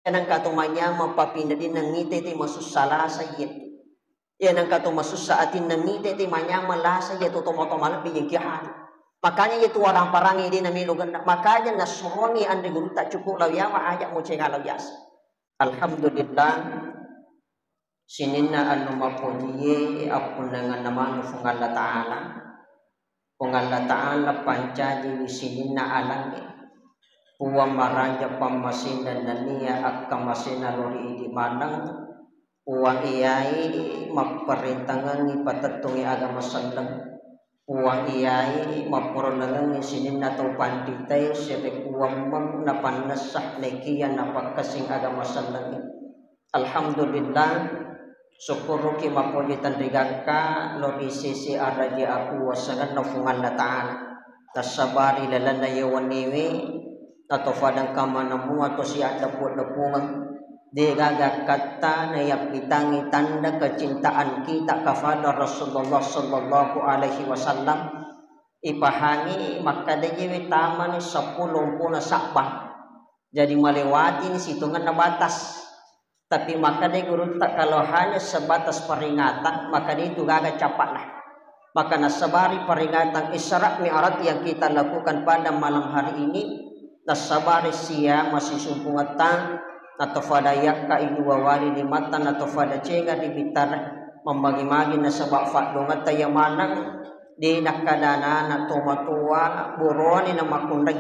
Yanang katumanya mapapinda din nangite ti masusala sa iyet. Yanang katumasus sa atin nangite ti manya malasa iyet tutomotomal biyang kihan. Makanya itu orang parangi din na milugan. Makanya nasuwangi ang riguruta cukup lawya maayak mo ceng alawyas. Alhamdulillah. Sinina anu mapujiye apun dengan nama nufung Allah Ta'ala. Kung Allah Ta'ala pancaji sinina alangi. Uwang maraja pamasindan na niya at kamasina lori di manang. Uwang iyay magparintangan ni patatungi agama sallang. Uwang iyay mapurolangan ni sinina to panditay sirik uwang mam na panasah nekiya na pagkasing agama sallang. Alhamdulillah. Syukuru ki mapujitan rigangka lori sisi araji aku wasangan nafungan na ta'ala. Tasabari lalan na yawan niwi. Atau fadang kamanamu atau siat dapur-dapungan di gagak kata na yapitangi tanda kecintaan kita kepada Rasulullah sallallahu alaihi wasallam ipahangi maka dejewi taman 10 puna Sya'ban jadi melewati hitungan na batas tapi maka de guru tak kalau hanya sebatas peringatan maka itu gagak capatlah maka nasabari peringatan Isra Mi'raj yang kita lakukan pada malam hari ini nasabari siya masih sumpungatan atau pada yakka idu wawali di matan atau pada cenga di bitar membagi-magi nasabak fakdongat tayamanang di nakadana na tumatua buroni na makundai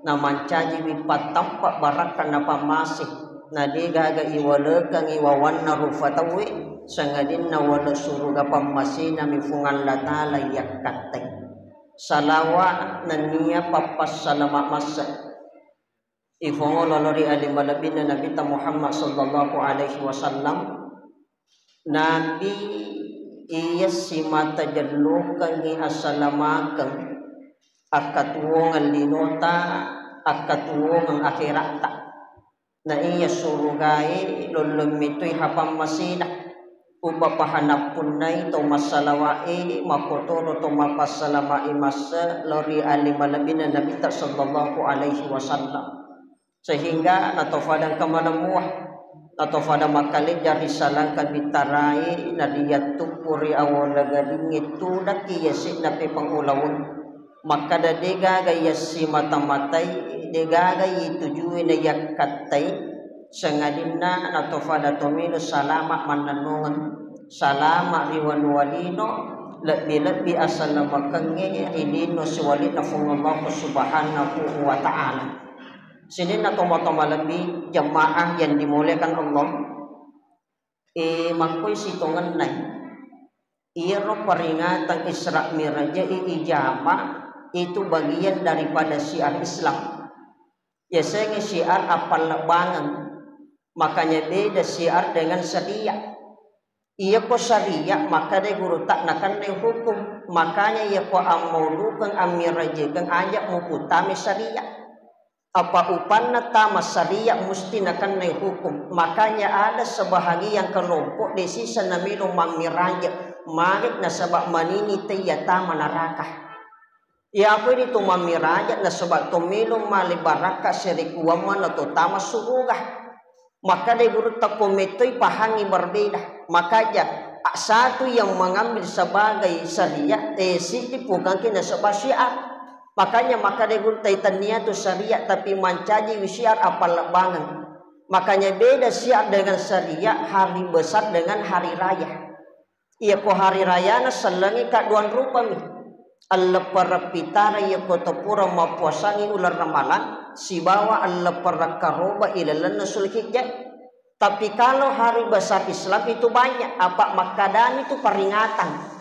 na mancaji wipat tampak barakan na pamasih na di gaga iwalekang iwawan na rufatawi sangadin na wala suruga pamasih na mifungan latala yakkatay salawa na niya papas salamat masa ifongo lolori alimalabin na Nabi Muhammad sallallahu alaihi wasallam Nabi iya simata jallukan ni asalamakan akatuwong linota akatuwong akhirata na iya surugay lulumitoy hapang masina upapahanap punay to masalawai makotoro to mapasalamai masa lori alimalabin na Nabi sallallahu alaihi wasallam sehingga natofadang kamanamuah natofada makalit dari salangkan bitarai nadiyat tupuri awal gading itu daki yasik napi pangulawon maka dadega gayasi mata-matai dega gayi tujuin na yakatay sangadina natofada tomino salama mananungan salama riwanwalino lebih asalamakannya ilino siwali na Allah subhanahu wa ta'ala. Sini na tomo-tomo lebih jamaah yang dimuliakan Allah. Makoy situngan na. Iro peringatan Isra Mi'raj ijama itu bagian daripada syiar Islam. Ya saya syiar apal lebangan. Makanya beda syiar dengan syariah. Iya ko syariah maka dia guru tak nakan hukum. Makanya iya ko amaulukan Mi'raj kang ajak muputami syariah. Apa upanna tama syariah mesti nakan na hukum. Makanya ada sebahagian kelompok di sisa na milong mamiranja marik na sabak manini tiya tama neraka. Ya apa itu mamiranja na sabak tumilong malibaraka sirikuwaman atau tama surugah. Maka dia guru tak komitoy pahangi berbeda. Makanya satu yang mengambil sebagai syariah sisi bukan kena sebab syiar. Makanya maka dia guna taitannya tu syariat tapi mancaji syiar apal lebangan. Makanya beda syiar dengan syariat hari besar dengan hari raya. Ia ko hari raya na selangi kaduan rupa mi. Alla parapitara ia ko tepura mapuasangi ular ramalan si bawa alla parakaroba ilalan na sulhijjah. Tapi kalau hari besar Islam itu banyak apa makadani itu peringatan.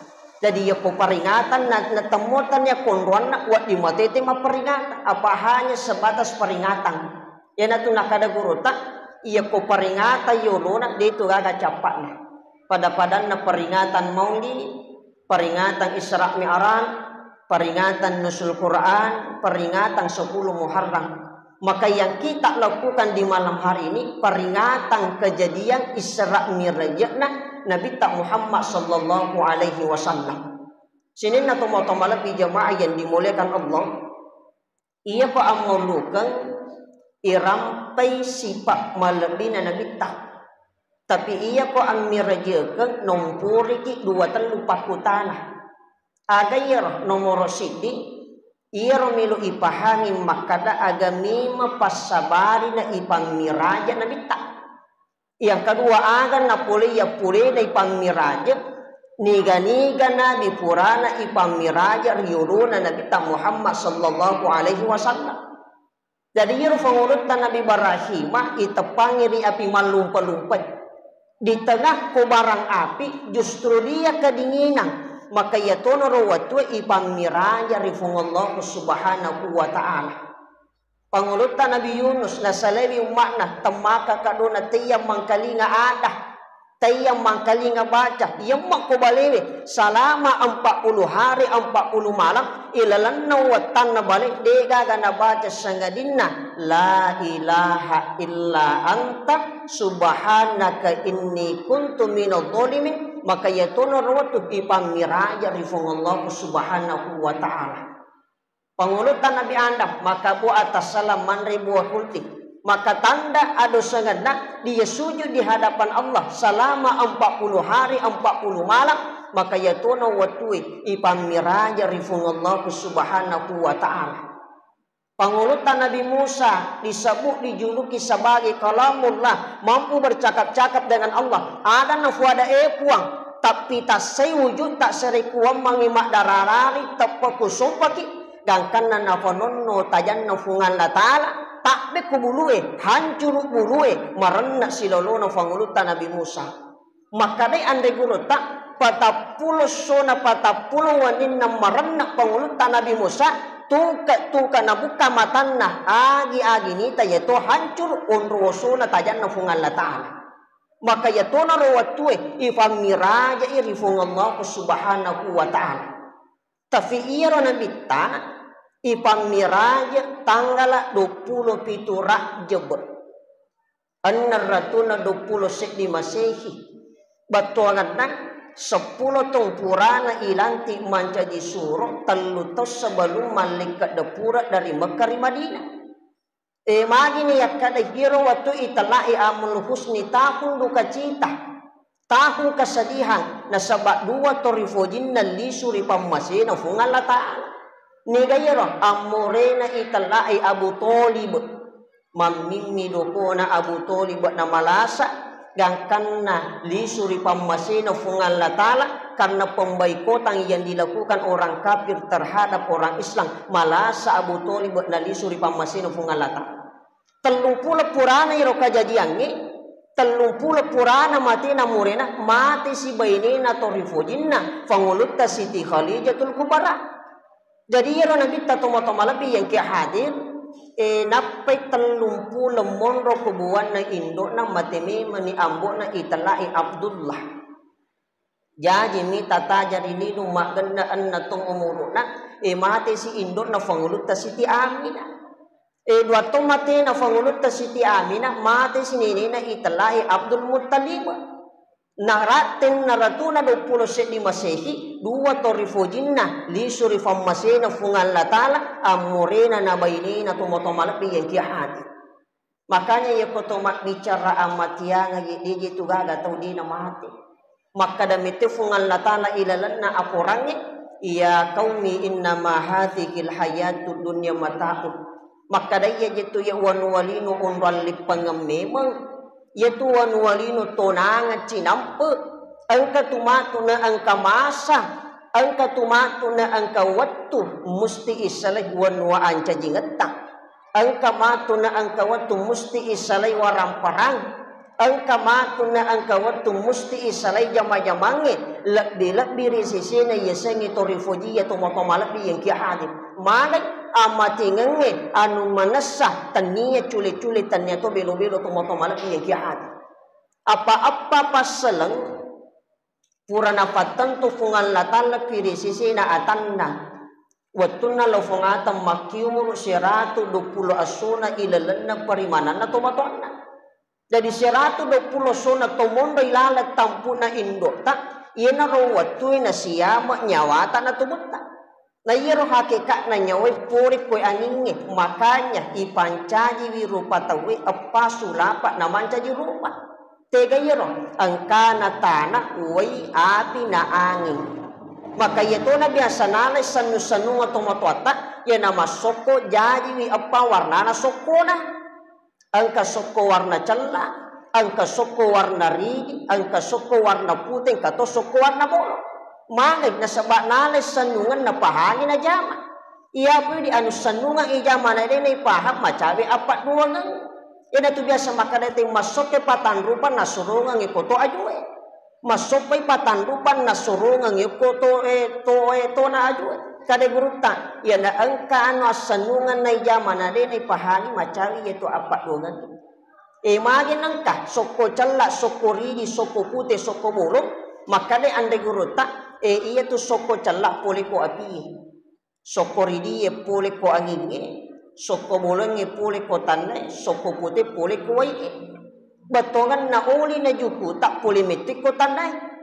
Jadi ya peringatan na temutan ya konduan nak buat di mata itu mah peringatan apa hanya sebatas peringatan ya natu nakada guru tak iya peringatan yolo nak dia itu agak capat nah pada na peringatan maulid peringatan Isra Mi'raj peringatan Nuzul Quran peringatan 10 Muharram maka yang kita lakukan di malam hari ini peringatan kejadian Isra Mi'raj Nabi Muhammad sallallahu alaihi wasallam. Sini na tomo-tomo lebih jamaah yang dimuliakan Allah. Ia pa amulukan irampai sifat malebina nabi tak. Tapi ia ko ang mirajekeun nompuri ki 2 3 4 tanah. Aga ieu nomor sidi ia milu ipahangin makada agamima pasabari na ipang miraja nabi tak. Yang kedua aga na puli ya puli na ipang miraja niga nabi purana ipang miraja riuruna nabi ta Muhammad sallallahu alaihi wasallam. Jadi ieu pangurut nabi Ibrahim itepangi ri api malumpa-lumpat. Di tengah ko barang api justru dia kedinginan. Maka ia tonoro watu ipang miraja rifungullah subhanahu wa ta'ala. Pangulutan Nabi Yunus na salawi makna temaka kaduna tiyang mangkalinga adah. Tiyang mangkalinga baca. Yang makubaliwi salama 40 hari 40 malam. Ilalanna watan na balik. Dega na baca sangadinna. La ilaha illa anta subhanaka inni kuntu minadh dhalimin. Maka yatono rawatu ipang miraja rifungullah subhanahu wa ta'ala. Pangulutan Nabi Adam maka bu atas salam man ribu hulti. Maka tanda ado sengena dia sujud di hadapan Allah selama 40 hari 40 malam. Maka yatono watui ipang miraja rifungullah subhanahu wa ta'ala. Pangulutan Nabi Musa disebut dijuluki sebagai kalamullah, mampu bercakap-cakap dengan Allah. Ada nafuada puang, tapi tak sewujud tak serikuam mangimak dararari tepaku sumpaki. Gangkan na nafononno tajan nafungan latala, tak be kubulue, hancur bulue, marena silolo na pangulutan Nabi Musa. Maka dai ande guru tak patapulo sona patapulo wanin na marena pangulutan Nabi Musa. Tuka na buka matanna agi nita yato hancur onroso na tajan na fungal la ta'ala. Maka yato na rawatue ifang miraja irifung Allah subhanahu wa ta'ala. Tapi iro na bitta ifang miraja tanggala 27 Rajab. An-narratuna 20 di Masehi. Batuangan na 10 tong purana ilanti menjadi suruh telutos sebelum malik ke depura dari Mekah di Madinah. Magini ya kada hiro waktu italai amul husni tahun duka cita. Tahun kesedihan nasabak 2 torifojin na lisuri pamasin na fungal la ta'ala. Nigayro amorena italai Abu Thalib. Mamimi doko na Abu Thalib na malasa. Gangkan na lisuri pamasina fungal la ta'ala karena pembaikotan yang dilakukan orang kafir terhadap orang Islam. Malasa Abu Thalib na lisuri pamasina fungal la ta'ala. 30 purana iro kajadiannya, 30 purana mati na murena mati si bainina torifojinna fangulutta Siti Khadijatul Kubra. Jadi iro nabi tatoma-toma lebih yang kia hadir. Napay 30 monro kubuan na Indo na matimi mani ambo na italai Abdullah. Jadi mi tataja rininu magandaan na tong umuro na mati si Indo na fangulut ta Siti Aminah. Dua tong mati na fangulut ta Siti Aminah mati si nini na italai Abdul Muttalib. Naratin naratuna 27 di Masehi 2 torifojinna lisuri fammasena fungal la ta'ala amurena na bainina tumotomalapi yang kia hati. Makanya ya kotomak bicara amat yang ngiji tu gaga tau di na mati. Maka damite fungal la ta'ala ilalan na akurangnya ya qaumi innama hathikil hayatud dunya mata'un. Maka daya jitu ya wanwalinu unral lipangamemang yaitu wanwalinu tonangan cinampe angka tumatu na angka masa angka tumatu na angka wattu musti isalay wanwa anca jingetta angka matu na angka wattu musti isalay waramparang angka matu na angka wattu musti isalay jama-jamange lakbi risisina yasengi torifojiya tumotomalabi yang kia hadir malay amati ngenge anu manasa tania culi-culi tania to belo-belo tomotomalak yang kia hati. Apa-apa paselang purana patan tu fungal latala kiri sisi na atanna. Watuna lo fungatam makiumur 120 asuna ilalanna parimanan na tomatona. Jadi 120 asuna tomondo ilalat tampuna indota. Iyan na rawatu na siyama nyawata na tumutta. Na iro hakikat na nyawe puri koy angingi. Makanya ipancaji wirupa tawe apa sulapa na mancaji rupa. Tega iro angkana tanah uway api na angin. Maka ito na biasa nalay sanu-sanu nga tumatuata yan na masoko jadi wi apa warna na soko na. Ang kasoko warna calla, ang kasoko warna rigi, ang kasoko warna puting, kato soko warna bolo. Mangig na sabak nalay sanungan na pahangin na jama. Iya po di anu sanungan ijama na rin ay pahap macabi apat duwangan. Yan ito biasa makadating masok kay patanrupan na surungan ikoto ajue. Masok kay patanrupan na surungan ikoto to na ajue. Kada gurutan, yan na ang kaano sanungan na ijama na rin ay pahangin macabi ito apat duwangan. Magin ang ka, soko cala, soko rigi, soko putih, soko bulong. Makanya anda guruta, iya tu soko cala pole ko api, soko ridi pole ko angin, soko bolong pole ko tanah, soko putih pole ko wai. Batongan na oli na juku tak pole metik ko tanah,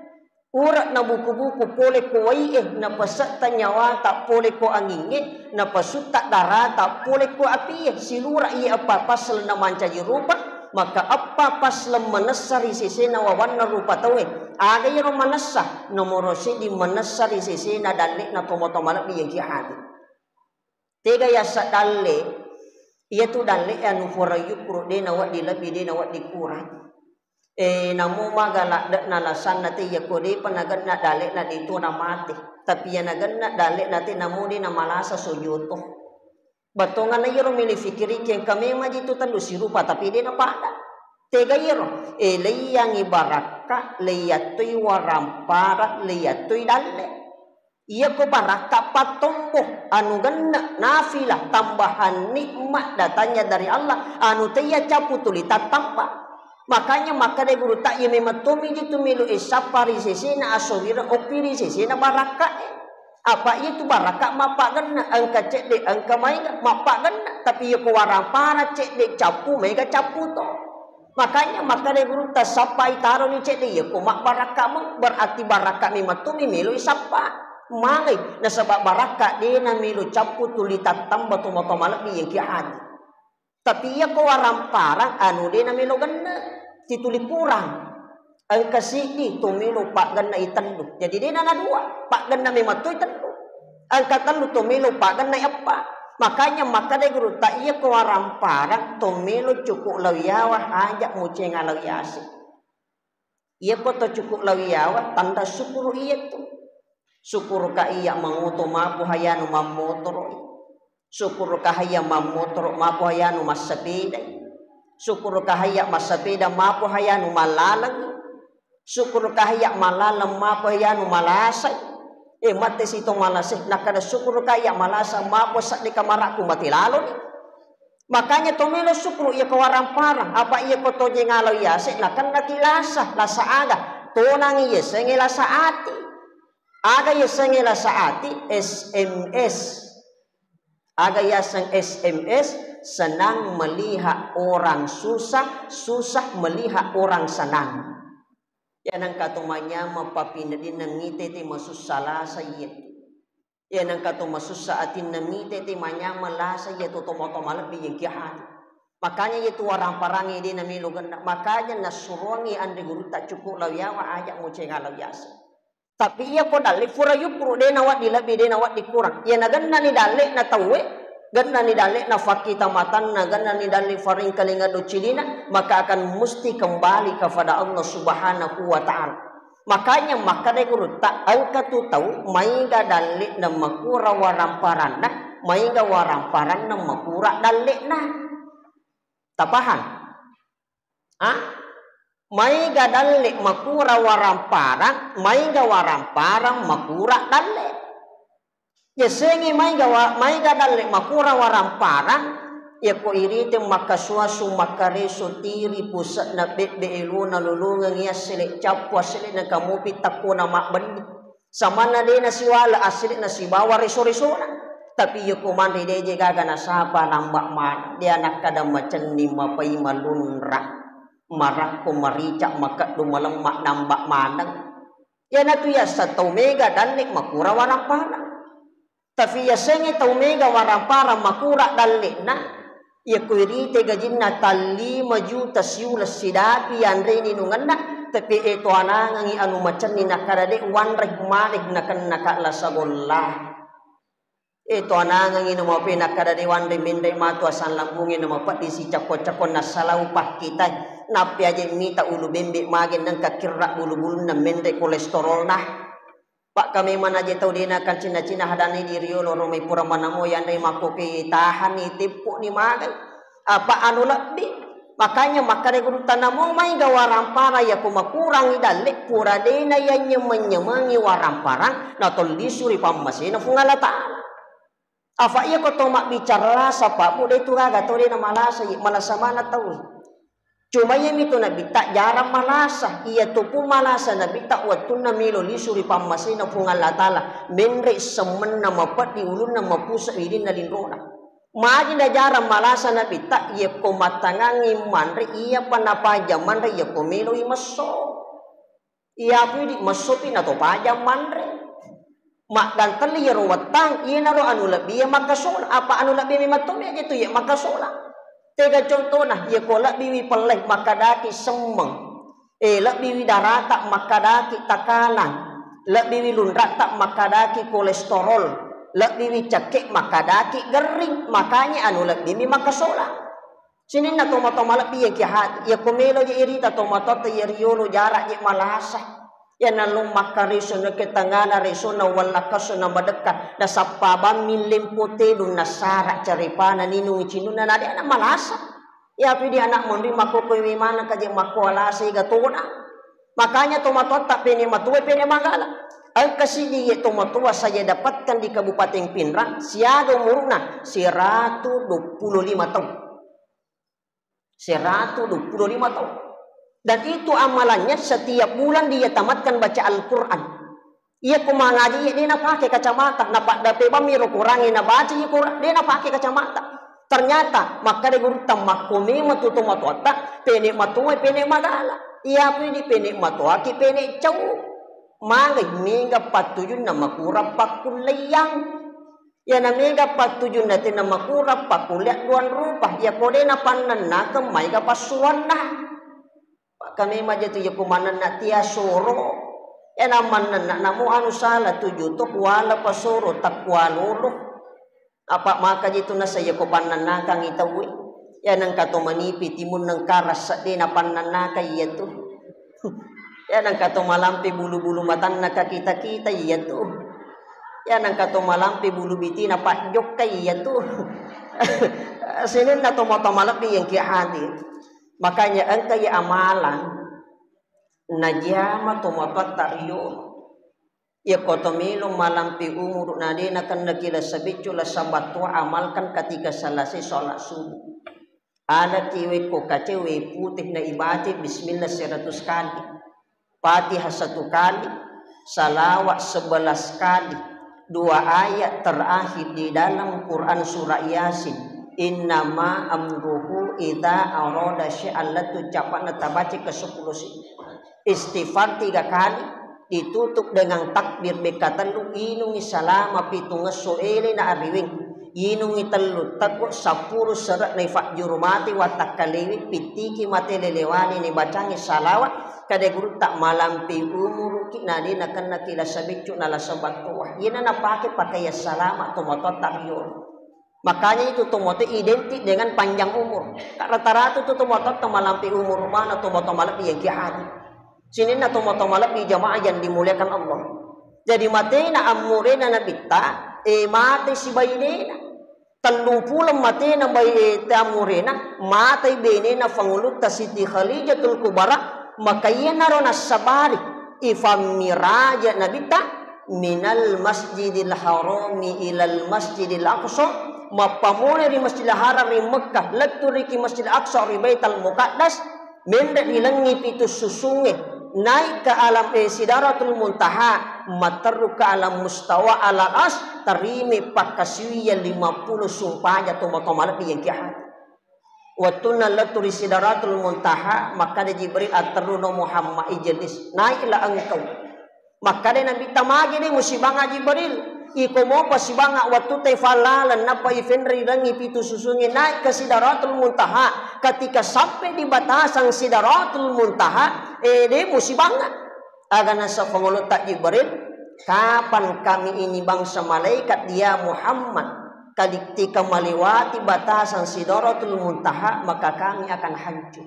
urat na buku-buku pole ko wai, na pasat tanyawa tak pole ko angin, na pasut tak darah tak pole ko api, silura iya apa pasal na mancaji rupa. Maka apa pas menasari sisi na wawan na rupa tawe aga yung manasa nomoro si di menasari sisi na dalik na tomotomalak di jihad tiga ya sa dalik iya tu dalik anu forayukru de na wad di lebih de na wad di kurang namu magala dak na lasan na ti yakode panagan na dalik na dito na mati tapi ya nagan na dalik na ti namu di na malasa suyuto. Batongan na yero milifikiri keng kami majitu telu sirupa tapi dia napada. Tega yero leyang ibaraka leyatui warampara leyatui dalle. Iya ko baraka patombo anu ganna nafilah tambahan nikmat datanya dari Allah anu teya capu tulita tambah. Makanya maka de guru tak ye mematumi jitu milu isapari sesena asowira opiri sesena baraka. Apa itu baraka mapak gana angka cek dek angka maiga mapak gana tapi ya kuwarang para cek dek capu mega capu to makanya maka de guru ta sapa itaro ni cek dek ya kumak baraka meng berarti baraka mi matumi milu isapa mangai na sabab baraka de na milu capu tulita tambah to moto malak di yang kiad tapi ya kuwarang para anu de na milu gana tituli kurang ang kasih tumilu pak gan na itandu jadi dia na dua pak gan na mematuy tandu ang katandu tumilu pak gan na apa makanya maka de guru tak iya ko arampara tumilu cukup lawiyawa ajak muceng alawiyasi iya ko to cukup lawiyawa tanda syukur iya tu syukur ka iya manguto mapu hayanu mamotor syukur ka haya mamotor mapu hayanu masapida syukur ka haya masapida mapu hayanu malalang syukur kahaya malalam mapo yanu malasay mate sito malasay nakada syukur kaya malasa mapo sa di kamaraku mati lalo ni makanya tumilo syukur iya kawarang parang apa iya ko toje ngalaw yase nakan nakilasa lasa aga tunang iya sengi lasa ati aga iya sengi lasa ati SMS aga iya sang SMS senang melihat orang susah susah melihat orang senang. Yan ang katumanya mapapinadin ng ngiti ti masusala sa iyet. Yan ang katumasus sa atin ng ngiti ti manya malasa iyet tutomotomalap biyang kiyahan. Makanya ito warang parangi din na milugan na makanya nasuruangi andi guru tak cukup lawiyawa ajak mo ceng alawyasa. Tapi iya ko dali furayukru de nawat dilabi de nawat dikurang. Yan na ganna ni dali na tawe. Ganna ni dali na fakita matan na ganna ni dali faring kalinga do cilina maka akan mesti kembali kepada Allah Subhanahu wa taala. Makanya maka de guru tak angka tu tahu mai ga dali na makura waramparan na mai ga waramparan na makura dali na. Tapahan? Mai ga dali makura waramparan mai ga waramparan makura dali. Ya sengi mai ga dalle makura waramparan ya ko irite makaswasu makareso tiri pusat na bebe eluna lulungan ya sele capwa sele na kamupi takko na makbandi samana de na siwala asli na sibawa reso-resona tapi ya ko mande deje gaga na sapa nambak man dia anak kada macen ni mapai malunra marak ko marica maka dumalang mak nambak manang ya na tu ya sa mega dalle makura waramparan. Tapi ya sengi tau mega warampara makura dalena ya kuirite gajinna tali maju tasiulas sidapi andre ni nunganna tapi itu anangangi anu macan ni nakadade wanrek marik nakan nakala sagollah itu anangangi no mape nakadade wanre mendai matu asan lambungi no mapati si cakon-cakon nasalau pak kita napi aja mita ulu bembek magen nang kakirra bulu-bulu na mendai kolesterol nah Pak kami mana aja tahu dia nak cina-cina hadani diri lo romai pura mana mo yang dari makoki tahan ni tipu ni makan apa anu lebih makanya maka dia guru tanamo mai ga warampara ya kuma kurang idalik pura dena yang nyemangi waramparang na tolli suri pammasina fungala taala afa iya ko tomak bicara sapa bu de tu ga to dena malasa mana tahu cuma yang itu nabi tak jarang malasa ia tu pun malasa nabi tak waktu na milo lisuri pammasina fungala taala menre semen nama pat di ulun nama pusa idin na lindrona maji na jarang malasa nabi tak ia ko matangangi manre ia panapa jaman re ia ko milo i maso ia pu di maso pina to pajam manre mak dan teli ro watang ia naro anu lebih makasola apa anu lebih matome aja tu ia makasola tega contoh nah ia ko lebih peleh makadaki semeng lebih darata makadaki takalan lebih lunrata makadaki kolesterol lebih cekik makadaki gering makanya anu lebih makasola sini na tomato lebih yang kihat ia komelo je irita tomato te yeriolo jarak je malasa ya nalung makariso na ketangana reso na wala kaso na madekat na sapabang milim potelo na sarak caripana ninung icinuna na dia na malasa ya pidi anak mondri makokoy mana kaje makualasa igatona makanya tomato tak pene matuwe pene magala ang kasidi tomato saya dapatkan di Kabupaten Pinrang siado muruna 125 tahun 125 tahun dan itu amalannya setiap bulan dia tamatkan baca Al-Quran. Ia kumangaji dia nak pakai kacamata, napak dape bamiro kurangi na baca ia Quran dia nak pakai kacamata. Ternyata maka dia guru tamakome matutu matuata pene matuai pene magala. Ia pun di pene matuaki pene jauh. Mangai mega patujun nama kurap pakulayang. Ya na mega patujun natin nama kurap pakuliat duan rupa. Ya kode na panan na kemai ka pasuan na. Kami maja tu ya kumanan nak tia soro ya naman na namu anu salah tuju tu wala pasoro takwa lolo apa maka jitu na saya kupanan na kang itawi ya nang kato manipi timun nang karas sa di na panan na kay tu ya nang kato malampi bulu-bulu matan na kakita-kita iya tu ya nang kato malampi bulu biti na pakjok kay tu sinin na tomato malapi yang kihadir. Makanya engkau ya amalan najama tomatot tariyon ya kotomilo malampi umur nadena kan nakila sabicu la sabatwa amalkan ketika selesai sholat subuh ada kiwe ko kacewe putih na ibadah bismillah 100 kali Fatihah 1 kali salawat 11 kali 2 ayat terakhir di dalam Quran surah Yasin innama amruhu idza arada syai'an latu ucapan tabaca ke 10 istighfar 3 kali ditutup dengan takbir bekatan lu inungi salama pitunga soele na ariwing inungi telu takut 10 serat na fajur mati wa takaliwi pitiki mate lelewani ni bacangi salawat kada guru tak malampi umur kita na kan nakila sabicu na la sabatwa yana na pakai salama tomato tariyon. Makanya itu tomato identik dengan panjang umur. Rata-rata itu tomato malampi umur mana tomato malampi yang kihat. Sini na tomato malampi jamaah yang dimuliakan Allah. Jadi matena amurena na bitta mate si bainena. 30 matena bayi amurena mate benena fanguluk ta Siti Khadijatul Kubra makayena rona sabari ifam miraja nabita minal masjidil harami ilal masjidil aqsa mapamune di Masjidil Haram di Mekah laturi ki Masjidil Aqsa ri Baitul Muqaddas mende dilengi pitu susunge naik ke alam Sidratul Muntaha matarru ke alam mustawa ala as tarimi pakasiya 50 sumpahnya tomato lebih yang kihat watuna laturi Sidratul Muntaha maka de Jibril ataruna Muhammad ijlis naiklah engkau maka de Nabi tamagi ni musibang Jibril iko mo pasibanga waktu te falalan napa ifenri rangi pitu susungi naik ke Sidratul Muntaha. Ketika sampai di batasan Sidratul Muntaha, dia musibanga. Agana sa Pangulo tak Jibril, kapan kami ini bangsa malaikat dia Muhammad ketika melewati batasan Sidratul Muntaha, maka kami akan hancur.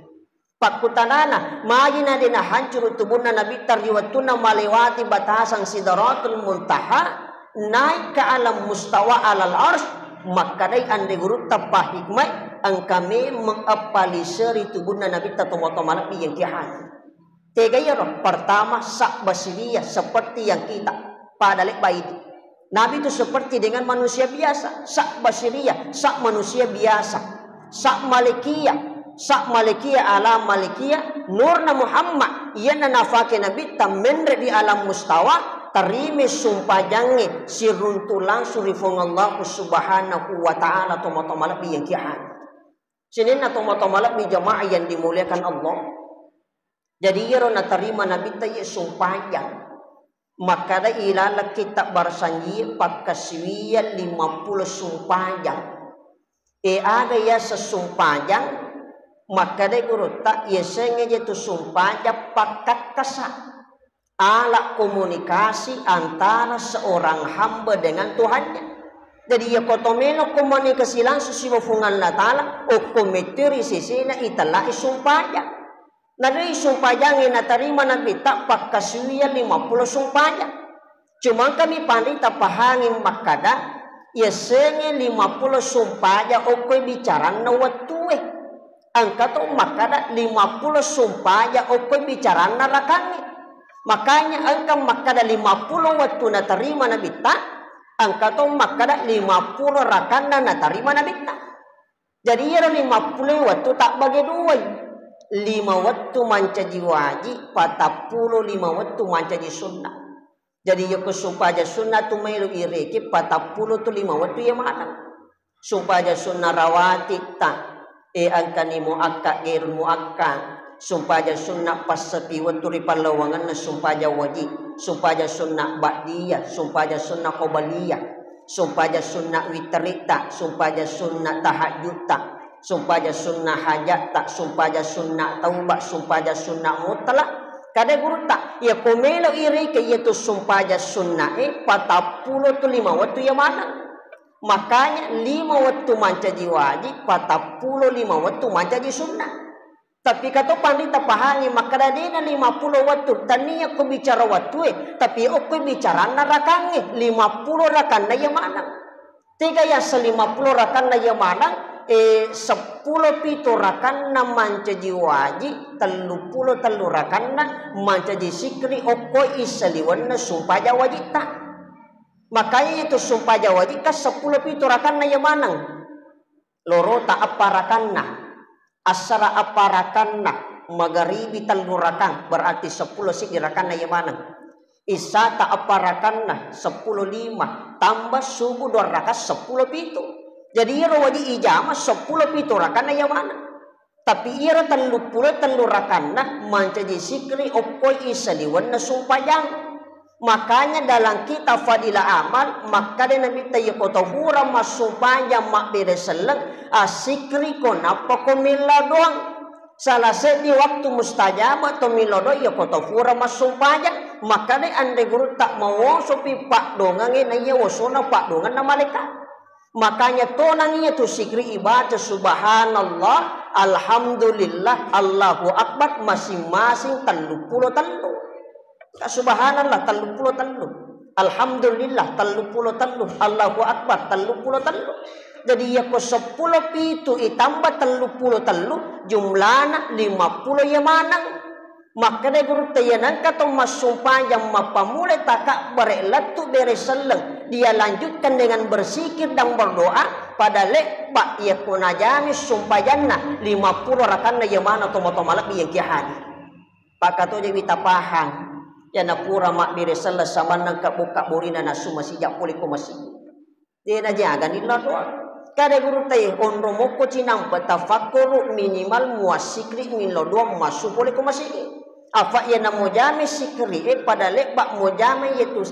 Pakutanana, magina din na hancur tubuna Nabi tarjiwatuna melewati batasan Sidratul Muntaha, naik ke alam mustawa alal arsh, maka day ande guru tapah hikmah ang kami mengapaliseri tubuna Nabi tatomotomalak di yang kihan. Tegaya roh pertama sak basiria seperti yang kita pada lek baik. Nabi itu seperti dengan manusia biasa, sak basiria, sak manusia biasa, sak malikia alam malikia, nurna Muhammad, yana nafake Nabi tamendre di alam mustawa. Terima sumpah jange siruntulang surifong Allah subhanahu wa ta'ala tomato-malak yang kihan. Sinin na tomato-malak di jamaah yang dimuliakan Allah. Jadi yero na terima Nabi tayo sumpah jang. Maka da ilala kita barsanyi pagkaswiya 50 sumpah jang. Ada ya sesumpah jang. Maka da guru tak yesenge jatuh sumpah jang pagkakasa. Alat komunikasi antara seorang hamba dengan Tuhannya. Jadi ya kotomelo komunikasi langsung si mafungan na ta'ala o kometeri sisina itala isumpaya. Nari isumpaya nga natarima na bita pagkasuya 50 sumpaya. Cuma kami pandita pahangin makada yasenge 50 sumpaya o ko'y bicaran na watuwe. Ang kato makada 50 sumpaya o ko'y bicaran na rakangi. Makanya angkang makada 50 waktu na terima na bita, angka tong makada 50 rakana na terima na bita. Jadi ya 50 waktu tak bagi dua. 5 waktu mancaji wajib, 45 waktu mancaji sunnah. Jadi ya supaya sunnah tu melu ireki 40 tu 5 waktu ya mana. Supaya sunnah rawati tak angka ni muakka gairun muakka. Supaya sunnah pas sepi waturi palawangan na supaya wajib, supaya sunnah ba'diyah, supaya sunnah qobaliyah, supaya sunnah witrita, supaya sunnah tahajudta, supaya sunnah hajata, supaya sunnah taubah, supaya sunnah mutlak. Kada guru tak ya komelo iri ke yaitu supaya sunnah 40 tu 5 waktu yang mana. Makanya 5 waktu mancaji wajib, 45 waktu mancaji sunnah. Tapi kata pandita pahami maka dina 50 waktu tania ko bicara waktu tapi aku bicara na rakangi 50 rakan na yamana. Tiga ya 50 rakan na yamana 10 pito rakan na mancaji wajib 30 rakan na mancaji sikri oko isaliwan na sumpah wajib tak. Makanya itu sumpah wajib ka 10 pito rakan na yamana. Loro ta apa rakan na. Asara aparakanna magaribi talurakan berarti 10 sigirakan na yamana. Isa ta aparakanna 10 5 tambah subuh 2 rakaat 10 pitu. Jadi iro wajib ijama 10 pitu rakan na yamana. Tapi iro 30 rakan mancaji sikri okoy isaliwan na sumpayang. Makanya dalam kitab fadilah amal maka dia Nabi tayo kotahura masupaya makdire seleng asikri konapa komila doang. Salah di waktu mustajab atau milodo ya kotahura masupaya maka dia ande guru tak mau sopi pak dongangin aja wasona pak dongan na malaikat. Makanya tonangnya tu sikri ibadah subhanallah alhamdulillah Allahu akbar masing-masing 30 Subhanallah 30 Alhamdulillah 30 Allahu Akbar 30. Jadi ya ko 10 pitu itambah 30 jumlahna 50 ya manang. Maka de guru tayanan kato masumpah yang mapamule takak berelatu bereseleng. Dia lanjutkan dengan bersikir dan berdoa pada lekba ya kunajami sumpayanna 50 rakanna ya mana tomato-malak yang kihani. Pak kato je kita paham. Ya napura mak bire sala samanang kabuka burina na sumasijak puli ko masig. Dia na jaga nila doa. Kada guru tay onro moko cinang patafakuru minimal muasikri min lo doa masu puli ko masig. Apa ia namo jame sikri pada lebak mo jame yaitu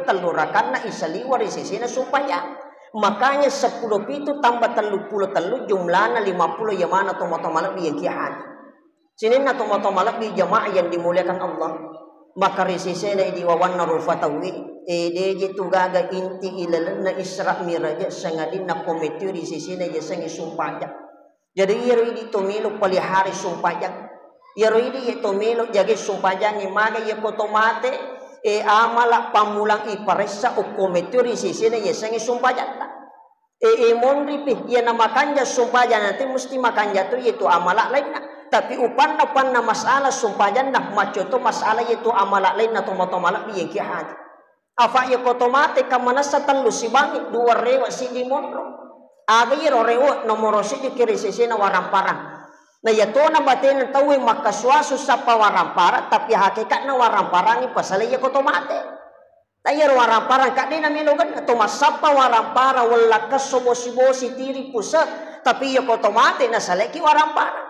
telurakan na isali warisisina supaya makanya 10 itu tambah 30 jumlahnya 50 yang mana tomato malak yang kian sini na tomato malak di jamaah yang dimuliakan Allah maka risisina di wawan narufatawi de jitu gaga inti ilalan na isra miraja sangadin na komiti risisina ya sangi sumpaya jadi iro di tomilo palihari sumpaya yaro ini itu milo jadi sumpajang imaga ya kotomate amala pamulang iparesa o kometuri sisine ya sangi sumpajang ta monri pi ya namakanja sumpajang nanti mesti makanja tu itu amala lain tapi upan na masalah sumpajang nak maco tu masalah itu amala lain na tomatomala pi yang kihat apa ya kotomate kamana satalu si bangi dua rewa si di monro aga yaro rewa nomoro si di kiri sisine waramparang na yato na batin tawi makaswaso sa pawarampara tapi hakikat na waramparang ipasali ya kotomate tayar waramparang kadi na milogan to masapa warampara wala kasobosi tiri pusa tapi ya kotomate na saleki warampara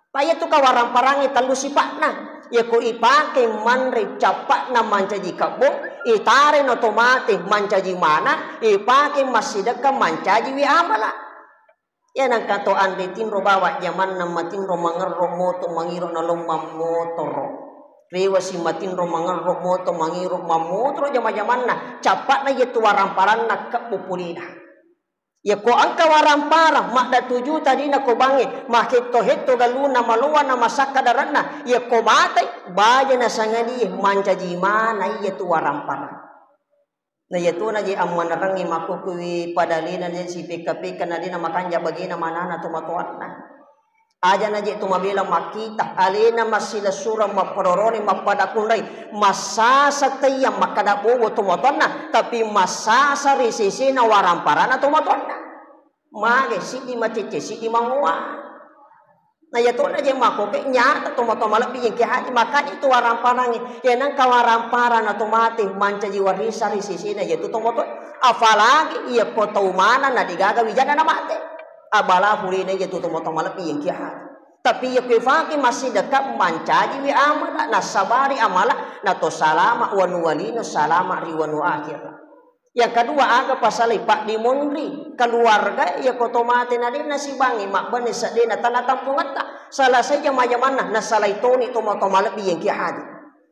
paya to ka waramparang italu sipakna ya ko ipake manre capak na mancaji kabo itare no tomate mancaji mana ipake masidaka mancaji wi amala ya nang kato ande tinro bawa zaman na matinro mangerro moto mangiro na lomam motoro rewa si matinro mangerro moto mangiro mamotro zaman na capat na yetu waramparan na kapupulina ya ko angka warampara makda 7 tadi na ko bangi makito heto galuna maluwa na masaka darana ya ko matay baya na sangani mancaji mana yetu warampara na yato na di ang manarang imakukuwi padalina din si pika-pika na din na makanya bagina manana tumatuan na aja na di tumabilang makita alina masila surang maparoroni mapadakunay masasatay ang makadabugo tumatuan na tapi masasa risisi na warampara na tumatuan na mage sidi matiche sidi manguwa na yato na di makukuwi nyata tumatomala biyeng kihati makanya itu waramparang yan ang kawarampara na tumati manca jiwarisa risisi na yato tumato apalagi iya po taumana na digagawi dyan na mate abala huli na yato tumatomala biyeng kihati tapi iya kifaki masih dekat manca jiwi amala na sabari amala na to salama wanuwalino salama riwanu akhir. Yang kedua aga pasal pak di mondri keluarga ya kotomate na din na si bangi makbani sa din na tanatampungan ta salah saja majamana na salaitoni tomatomala biyeng kihadi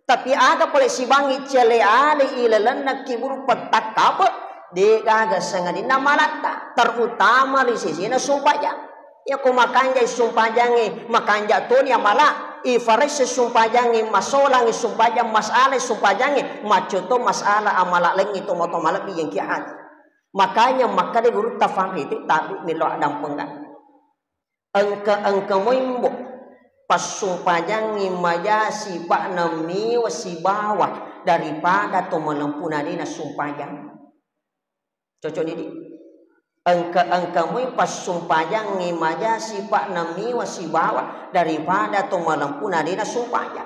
tapi aga pala si bangi cele ale ilalan na kiburu patakap de gaga sangadin na malata terutama di sisi na sumpajang ya kumakanja sumpajangi makanja toni amala ifares sumpajangi masolang sumpajang masala sumpajangi macoto masala amala leng itu motomala biyeng kihat makanya maka de guru tafangiti tabi milo adam penggan angka moimbo pas sumpajangi majasi pak nami wasi bawah daripada to melampuna dina sumpajang cocok ini angka mo pas sumpajang ngimaja si pak nami wasi bawa daripada to malampuna dina sumpajang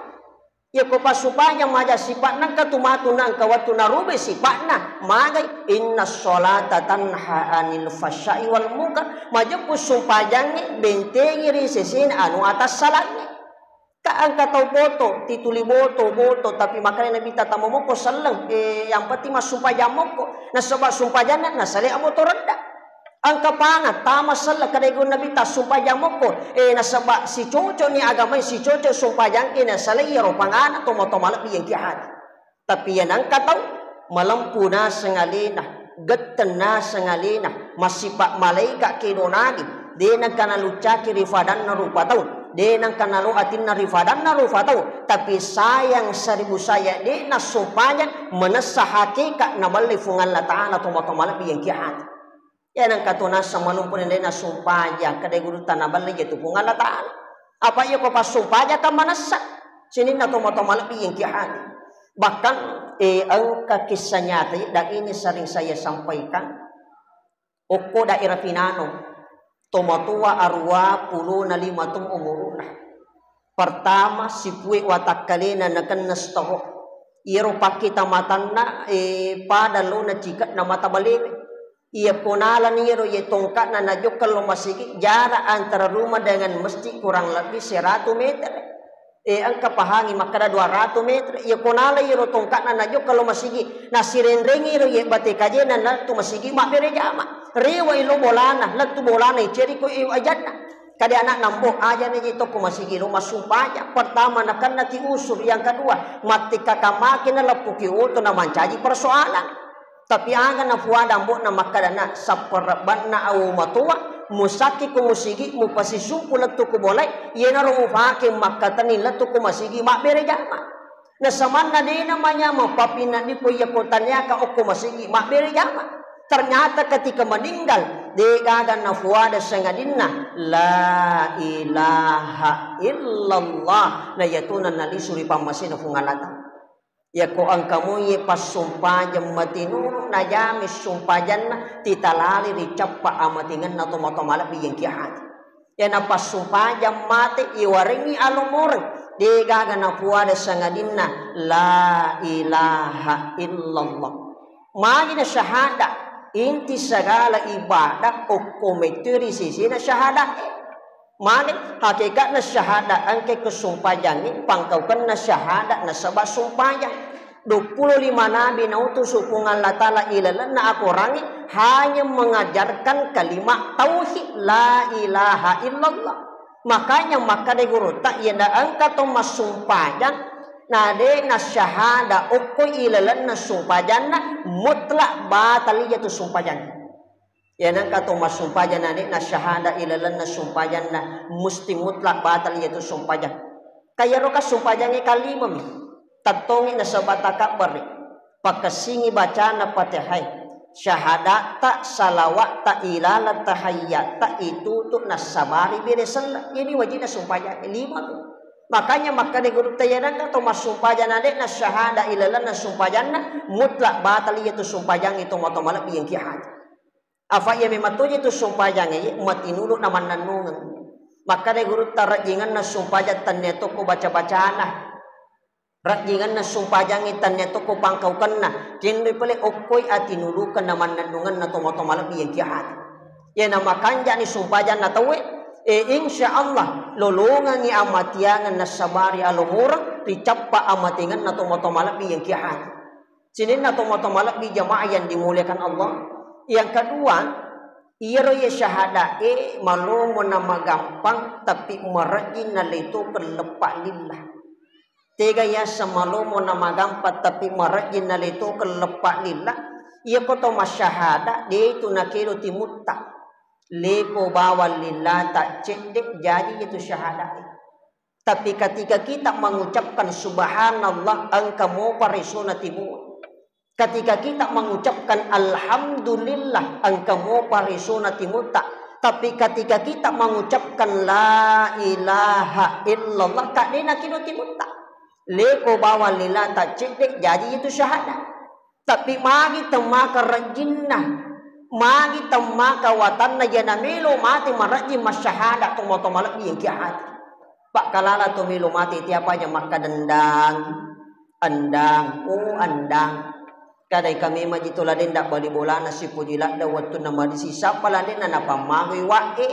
ya ko pas sumpajang maja si pak nang katumatu nang kawatu narube si pak na magay inna sholata tanha anil fasya'i wal munkar maja po sumpajang bentengi risesin anu atas salahnya ka angka tau boto tituli boto tapi makanya nabi tata momoko saleng yang penting mas sumpajang moko na sebab sumpajang na sale amo to rendah angka pangat tama salah kadaigon nabi ta sumpajang moko nasaba si coco ni agama si coco sumpajang ina salah iro pangana tomatomala biyeng kihat tapi yan ang kataw malampuna sangalina gattana sangalina masipak malaika kinonagi de nagkanalutsaki rifadan na rupataw de nagkanalu atin na rifadan na rupataw tapi sayang 1000 saya de na sumpajang manasa hakika na malifungan la ta'ala tomatomala biyeng kihat yan ang katunas sa malumpun nila na sumpaya kada guru tanabal na gitu kung Allah Ta'ala apa iyo ko pa sumpaya ka manasa sinin na tumatumalabi yung kihani bahkan ang kakisah nyata dan ini sering saya sampaikan uko daerah Pinano tumatua arwa 15 umuruna pertama si puwi watakkalina nakannas toho iro pakita matanna pada lo na chikat na mata baliwi ia ponalan niro ia tongkat na najuk kalau masih jarak antara rumah dengan masjid kurang lebih 100 meter ang kapahangi makada 200 meter ya konala iro tongkat na najo kalau masigi na sirenrengi iro ye bate kaje na tu masigi makbere jama rewa ilo bolana latu bolana iceri ko ajanna kada anak nambo aja ni to ko masigi ro masumpanya pertama na kan nati usur yang kedua mati kakamaki na lapuki uto na mancaji persoalan tapi aga na fuada ambo na makada na saparaban na au matua musaki ko musigi mu pasisuku latu ko bolay yena ro ufake makatani latu ko masigi makbere jama na samanna de namanya mapapina ni ko yakotanya ka o ko masigi makbere jama ternyata ketika meninggal de gagan na fuada sangadinna la ilaha illallah na yatuna nali suri pamasina fungalata ya ko ang kamu ye pasumpa jam matinuru na jamis sumpajan na titalali dicappa amatingan na tomatomala biyang kihat ya na pasumpa jam mati iwaringi alumur de gaga na puada sangadinna la ilaha illallah magi na syahada inti segala ibadah o komituri sisi na syahada mani hakikat na syahada angke kesumpajan ni pangkaukan na syahada na sebab sumpajan 25 nabi na utus hukungan Allah Ta'ala ilalan na aku rangi hanya mengajarkan kalimat tauhid la ilaha illallah makanya maka de guru tak yanda angka to masumpajan na de na syahada uko ilalan na sumpajan na mutlak bataliyatu sumpajan ya nang kato masumpajan na na syahada ilalan na sumpajan na musti mutlak batal yaitu sumpajan kaya ro ka sumpajan ni kalima mi tatongi na sabata kabar pakasingi baca na patihai syahada ta salawat ta ilala tahayyat ta itu tu nasabari biresan ini wajib na sumpajan 5 tu makanya maka de guru tayanan kato masumpajan na na syahada ilalan na sumpajan na mutlak batal yaitu sumpajan itu motomalak yang kihat apa ya mematuji tu sumpajan ye matinulu naman nanungan maka de guru tarajingan na sumpajan tanneto ko baca-bacana rajingan na sumpajan tanneto ko pangkaukan na kinri pale okoy atinulukan naman nanungan na tomatomala yang kihat ya na makanja ni sumpajan na tawe insyaallah lolongan ni amatiangan na sabari alumur dicappa amatingan na tomatomala yang kihat sinin na tomatomala bi jamaah yang dimuliakan Allah. Yang kedua, iro ya syahada malumo na magampang tapi marajin na lito kelepak lillah. Tiga ya semalumo na magampang tapi marajin na lito kelepak lillah. Ia koto masyahada dia itu nakiro timutta. Leko bawal lillah tak cedek jadi itu syahada. Tapi ketika kita mengucapkan subhanallah angka mo parisuna timu. Ketika kita mengucapkan alhamdulillah angkamo parisuna timuta tapi ketika kita mengucapkan la ilaha illallah kadena kino timuta leko bawa lillah tajdik jadi itu syahada tapi magi temaka rajinna magi temaka watanna janamilo mati maraji masyahada tomotomalak yang kiat pak kalala to milo mati tiapa aja maka dendang andang andang kadai kami majito laden dak bali bola nasi pujila da waktu nama di sisa paladen na napamagui wae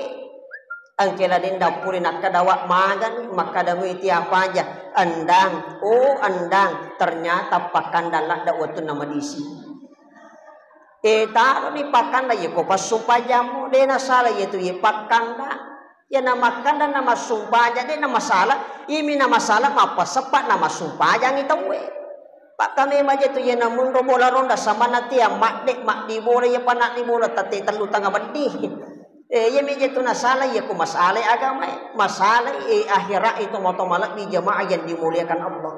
angke laden dak puri nak kadawak magan maka damu iti apa aja andang andang ternyata pakandala da waktu nama disi taro ni pakanda ye ko pasumpajamu de na sala ye tu ye pakanda ya nama kanda nama sumpaja de nama sala imi nama sala apa sepat nama sumpaja itu we pak kami maje tu ye namun robola ronda sama nanti ya mak di bola ya panak di bola tate telu tangga bandi ye meje tu nasala ye ku masalah agama masalah akhirat itu motomalak di jamaah yang dimuliakan Allah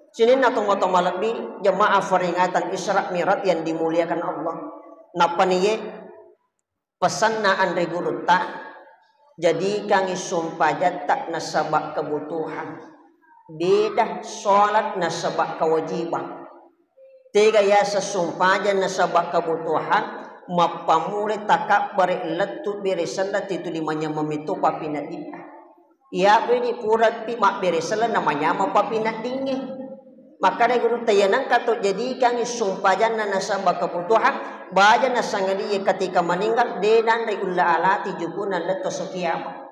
sinin na motomalak di jamaah peringatan Isra Mi'raj yang dimuliakan Allah napa niye pesan na andre guru ta jadi kang sumpah tak nasabak kebutuhan beda sholat nasabak kewajiban tiga ya sesumpajan nasabak kebutuhan mapamule takak bari letu beresan itu limanya memitu papinat dia ya beri purat pi mak beresan namanya mapapinat dingin maka ada guru tayanan kato jadi kang sumpajan nasabak kebutuhan baja nasangadi ketika meninggal dedan dari ulla alati jukuna leto sekiamat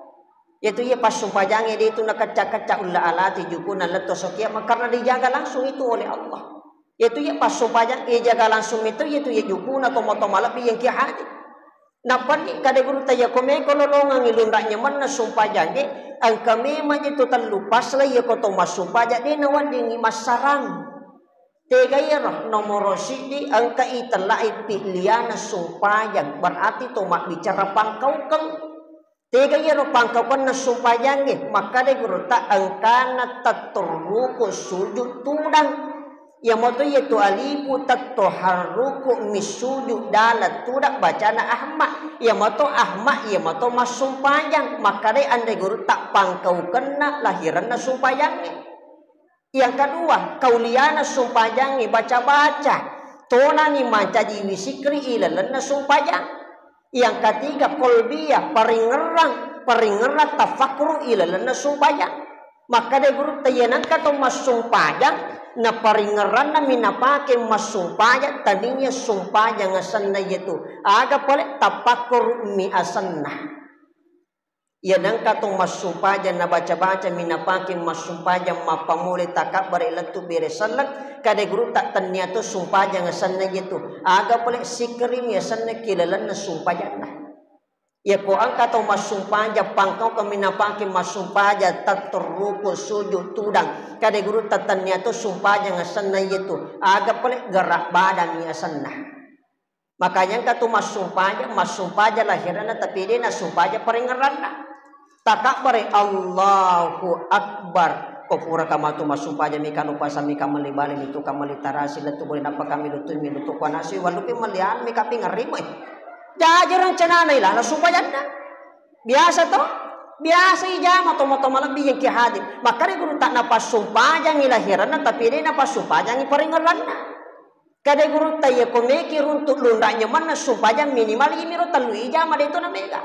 Yaitu ia pas sumpah dia itu nak kacak-kacak ulah alati jukuna letos kiamat karena dijaga langsung itu oleh Allah. Yaitu ia pas sumpah ia jaga langsung itu yaitu ia jukuna tomo-tomo lebih yang kia hadi. Napani kada guru taya kome kololongan ilundaknya mana sumpah jange angka memang itu terlupas lah ia koto mas sumpah jadi nawan dingi masarang. Tega ya roh nomor sidi angka itelah pilihan sumpah yang berarti tomak bicara pangkau keng. Tega ya roh pangkau kan sumpah jange maka de guru tak angka na taturruku sujud tudang. Ya moto yaitu alifu tatoharuku misuju dalat tudak bacana ahmak ya moto ahmak ya moto mas sumpayang maka deh andai guru tak pangkau kena lahiran na sumpayang. Yang kedua kauliana sumpayang baca-baca tonani manca jiwi sikri ilalan na sumpayang. Yang ketiga kolbiyah paringerang tafakru ilalan na sumpayang maka deh guru tayanan kato mas sumpayang na paringeran na minapake masumpaya tadinya sumpaya ngasan na yaitu aga pala tapakur mi asan na yan ang katong masumpaya na baca-baca minapake masumpaya mapamuli takap barilatu beresalag kada guru tak tanya to sumpaya ngasan na yaitu aga pala sikri mi asan na kilalan na sumpaya na ya ko ang katong masumpaya pangkaw kami napake masumpaya taturruko sujud tudang kada guru tatanya to sumpaya ngasan na yaitu aga pala gerak badan ni asan na makanya kato masumpaya lahiran na tapi na sumpaya paringaran na takak bare Allahu Akbar kopura kama to masumpaya mika lupa sa mika malibali nito kamali tarasi letu boleh napa kami lutun minuto kanasi walupi malian mika pingarimo jajaran cenana ilah sumpah na biasa to biasa ijama tomo-tomo lebih yang kihadir maka dia guru tak napas sumpah yang ilahiran na tapi dia napas sumpah yang iparingaran na kada guru tak ya komeki runtuk lundanya mana sumpah yang minimal imiro talu ijama dia itu na mega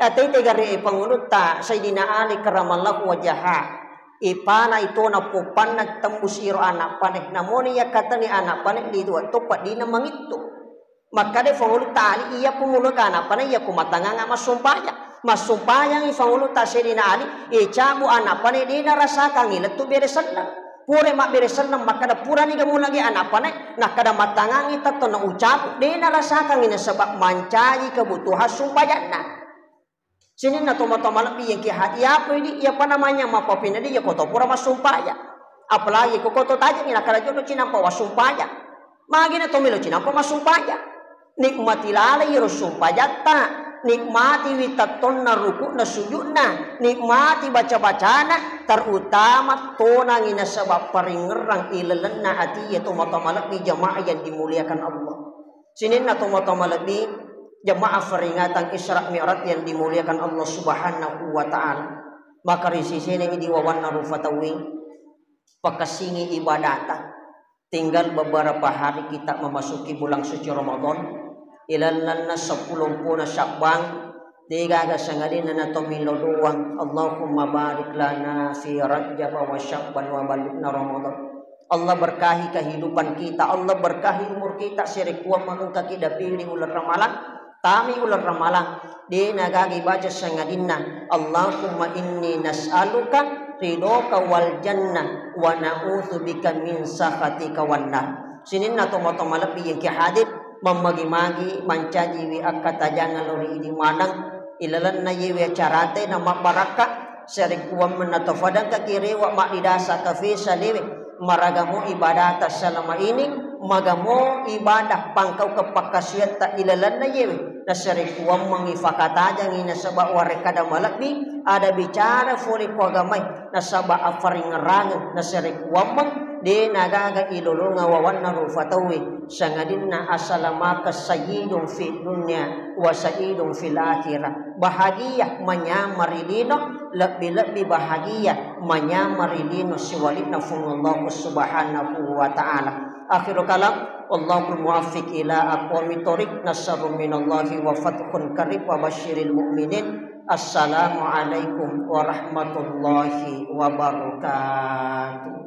atay tegari pangulut ta Sayyidina Ali karamallahu wajaha ipana itu na pupan nagtambus iro anak panek namoni ya kata ni anak panek di dua topat di na mangitu maka de fangulu tali iya pumulo kana pana iya kumatanga nga masumpaya ngi fangulu ta Sayyidina Ali cabu anak pana di na rasakan ngilet tu beresan na pure mak beresan na maka da pura ni gamu lagi anak pana nak kada matanga ngi tato na ucap di na rasakan ngi sebab mancai kebutuhan sumpaya na sini na tomo-tomo lebih yang kihat ya apa ini ya apa namanya mapopina di ya koto pura masumpaya apalagi ko koto taja ni nakala jono cinampa wasumpaya magina tomilo cinampa masumpaya nikmati lalai sumpaya ta nikmati witaton na ruku na sujud na nikmati baca-bacana terutama tonang ina sebab paringerang ilalan na hati yaitu matamalak di jamaah yang dimuliakan Allah sinin na matamalak di jamaah peringatan Isra Mi'raj yang dimuliakan Allah Subhanahu wa taala maka risi sini di wawan narufatawi pakasingi ibadata tinggal beberapa hari kita memasuki bulan suci Ramadan ilalan na 10 na Syakban tiga gasangadin na tomilo duwang Allahumma barik lana fi Rajab wa Syakban wa balighna Ramadan Allah berkahi kehidupan kita Allah berkahi umur kita sirikuwa manungka kita pilih ular ramalan tami ular ramalan di nagagi baca sangadinna Allahumma inni nas'aluka ridhoka wal jannah wa na'udzubika min sakhatika wan nar sinin na tomo-tomo lebih yang kihadir memagi-magi mancaji wi akata jangan lori di manang ilalan na yewe carate na mabaraka serikuam menatofadang ka kiri wa makdidasa ka fi saliwi maragamu ibadah selama ini magamu ibadah pangkau kepakasiat ta ilalan na yewe na serikuam mangifakata jang ina sabak warekada malakbi ada bicara furi ko agamay na sabak afaringarang na serikuam di nagaga ilulunga wawan na rufatawi sangadinna asalamaka sayyidun fi dunya wa sayyidun fil akhirah bahagia manyamarilino lebih-lebih bahagia manyamarilino siwalina funullahu subhanahu wa ta'ala akhirul kalam Allahul muwaffiq ila aqwamit thoriq nasrun minallahi wa fathun qarib wa basyiril mu'minin assalamu alaikum warahmatullahi wabarakatuh.